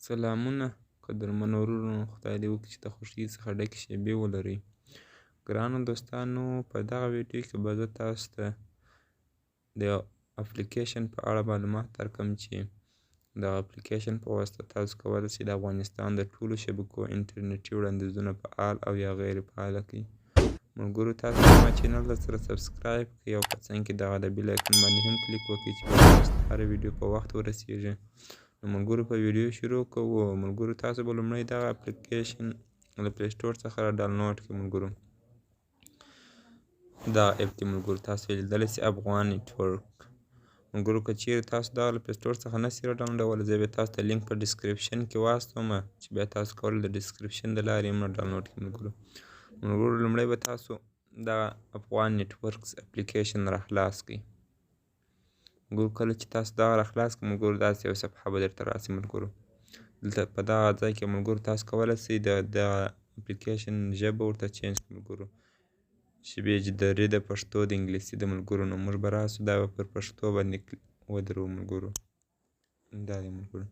سلامونه قدرمنو وروڼو، خدای دې وکړي چې د خوښۍ څخه ډکې شېبې ولرئ. ګرانو دوستانو، په دغه ویډیو کې به زه تاسو ته د یو اپلیکیشن په اړه معلومات درکړم چې دغه اپلیکیشن په واسطه تاسو کولی شئ د افغانستان د ټولو شبکو انټرنټي وړاندیزونه فعال او یا غیر فعاله کړئ. ملګرو، تاسو زما چینل درسره سبسکرایب کړئ او په څنګ کې دغه د بیل ایکن باندې هم کلیک وکړئ چې تاسو ته هره ویډیو په وخت ورسیږي. نو ملګرو، په ویډیو شروع کوو. ملګرو، تاسو به لومړی دغه اپلیکیشن له پلی سټور څخه را ډاونلوډ کړئ. ملګرو، دا اپ دی ملګرو، تاسو یې لیدلی سئ، افغان نیټورک. ملګرو، که چیرې تاسو دغه له پلی سټور څخه نسئ را ډاونلوډولی، زه بیا تاسو ته لینک په ډسکریپشن کې واستوم چې بیا تاسو کولی د ډسکریپشن د لارې هم را ډاونلوډ کړئ. ملګرو، لومړی به تاسو دغه افغان نیټورکس اپلیکیشن را خلاص کړئ. ملګرو، کله چې تاسو دغه را خلاص کړئ ملګرو، داسې یو صفحه به درته راسي. ملګرو، دلته په دغه ځای کې ملګرو تاسو کولی سئ د اپلیکیشن ژبه ورته چینج کړئ. ملګرو، شیبې درې د پښتو د انګلیسي د ملګرو، نو موږ به راسو دا به پر پښتو باندې ودرو. ملګرو، دا دی ملګرو.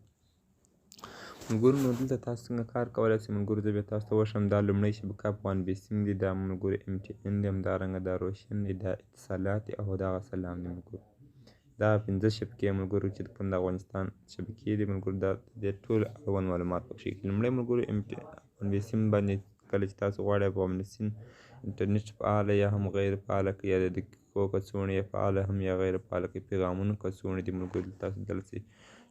ملګرو، نو دلته تاسو څنګه کار کولی سئ. ملګرو، زه بیا تاسو ته وښیم. دا لومړی شبکه افغان بیسیم دی، دا ملګرو MTN دی، همدارنګه دا روشن دی، دا اتصالات دی او دغه سلام دی. ملګرو، دا 5 شبکې ملګرو چې کوم د افغانستان شبکې دي ملګرو، دا د ټول اړوند معلومات پکښې کړي. لومړی ملګرو افغان بیسیم باندې کله چې تاسو غواړئ افغان بیسیم انټرنټ فعاله یا هم غیر فعاله کړئ، یا د دقیقو کڅوړې یې فعاله هم یا غیر فعاله کړئ. پیغامونو کڅوړې دي ملګرو، تاسو لیدلی سئ.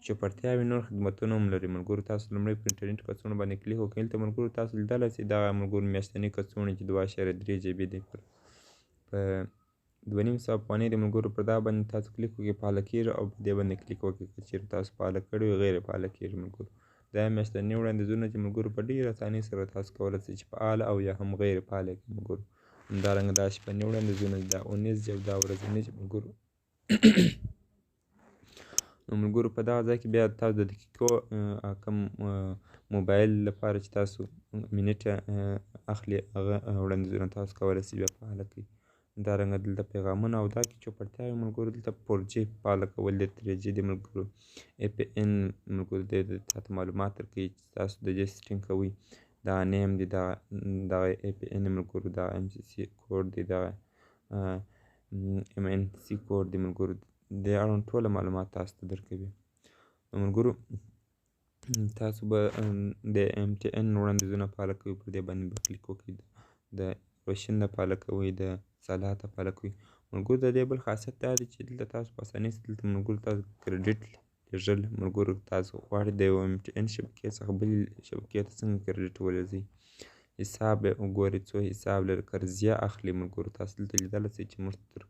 چوپړتیاوې نور خدمتونه هم لري. ملګرو، تاسو لومړی په انټرنټ کڅوړو باندې کلیک وکړئ. دلته ملګرو تاسو لیدلی سئ دغه ملګرو میاشتنۍ کڅوړې چې 2.3 GB دی، په 2.5 افغانۍ دی. ملګرو، پر دغه باندې تاسو کلیک وکړئ، فعاله کېږي او په دې باندې کلیک وکړئ. که چیرې تاسو فعاله کړې وي غیر فعاله کېږي. ملګرو، دا میاشتني وړاندیزونه چې ملګرو په ډېره اسانۍ سره تاسو کولی سئ چې فعاله او یا هم غیر فعاله کړئ. ملګرو، همدارنګه دا شپني وړاندیزونه دي، دا اونیز دي او دا ورځني دي. ملګرو، نو ملګرو په دغه ځای کې بیا تاسو د دقیقو کم موبایل لپاره چې تاسو منټ اخلي هغه وړاندیزونه تاسو کولی سئ بیا فعاله کړئ. همدارنګه دلته پیغامونه او دا کې چوپړتیاوې ملګرو، دلته 4G فعاله کول دي، 3G دي ملګرو، APN ملګرو دې تاته معلومات درکوي چې تاسو د دې سیټینګ کوئ. دا نیم دی، دغه APN ملګرو، دا MCC کوډ دی، دغه MNC کوډ دی. ملګرو، دې اړوند ټوله معلومات تاسو ته درکوي. ملګرو، تاسو به د MTN وړاندیزونه فعاله کوئ، پر دې باندې به کلیک وکړئ. د روشن نه فعاله کوئ، د اتصالات فعاله کوئ. ملګرو، د دې بل خاصیت دا دی چې دلته تاسو په اسانۍ سره دلته ملګرو تاسو کریډیټ لېږل. ملګرو، تاسو غواړئ د یو MTN شبکې څخه بلې شبکې ته څنګه کریډیټ ولېږئ، حساب وګورئ څو حساب لري، قرضیه اخلي. ملګرو، تاسو دلته لیدلی سئ چې موږ تر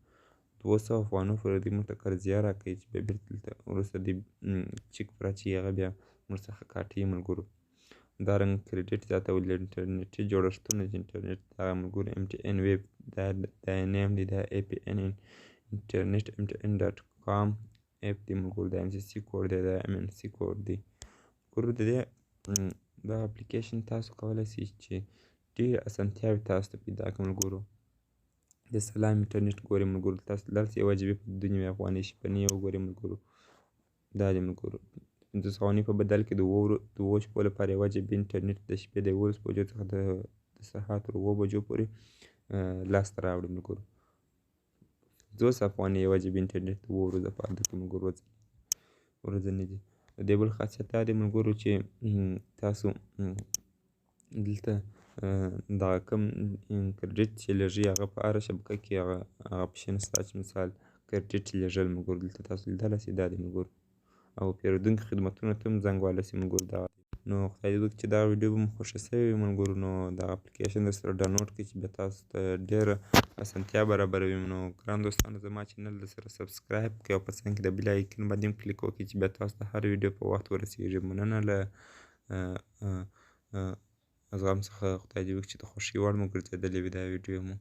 200 افغانو پورې دوی موږ ته قرضیه راکوي چې بیا بېرته دلته وروسته دوی چیک پراچوي، هغه بیا موږ څخه کاټي. ملګرو، همدارنګه کریډیټ زیاتول د انټرنټي جوړښتونه د انټرنټ دغه ملګرو MTN ویب، دا نیم دی، دا APN انټرنټ MTN.com اپ دی. ملګرو، دا MCC کوډ دی، دا MNC کوډ دی. ملګرو، د دې دغه اپلیکیشن تاسو کولی سئ چې ډېرې اسانتیاوې تاسو ته پیدا کړي. ملګرو، د سلام انټرنټ ګورئ. ملګرو، تاسو لیدلی سئ 1 GB په 2.5 افغانۍ شپنۍ وګورئ. ملګرو، دا دی ملګرو، 50 افغانۍ په بدل کې د 2 شپو لپاره 1 GB انټرنټ د شپې د 11 بجو څخه د سهار تر 7 بجو پورې لاسته راوړئ. ملګرو، 50 افغانۍ 1 GB انټرنټ د 2 ورځو لپاره درکوي. ملګرو، ورځنی دی. د دې بل خاصیت دا دی ملګرو چې تاسو دلته دغه کوم کریډیټ چې لېږئ هغه په هره شبکه کې هغه اپشن شته چې مثال کریډیټ لېږل. ملګرو، دلته تاسو لیدلی سئ، دا دی ملګرو. او پیرودونکي خدمتونو ته هم زنګ وهلی سئ. ملګرو، دغه نو خدای دې وکړي چې دا ویډیو به مو خوښه سوې وي. ملګرو، نو دغه اپلیکیشن درسره ډاونلوډ کړئ چې بیا تاسو ته ډېره اسانتیا برابروي. نو ګران دوستانو، زما چینل درسره سبسکرایب کړئ او په څنګ کې د بیل ایکن باندې هم کلیک وکړئ چې بیا تاسو ته هر ویډیو په وخت ورسیږي. مننه له زغم څخه. خدای دې وکړي چې د خوښۍ وړ مو ګرځېدلې وي دا ویډیو مو.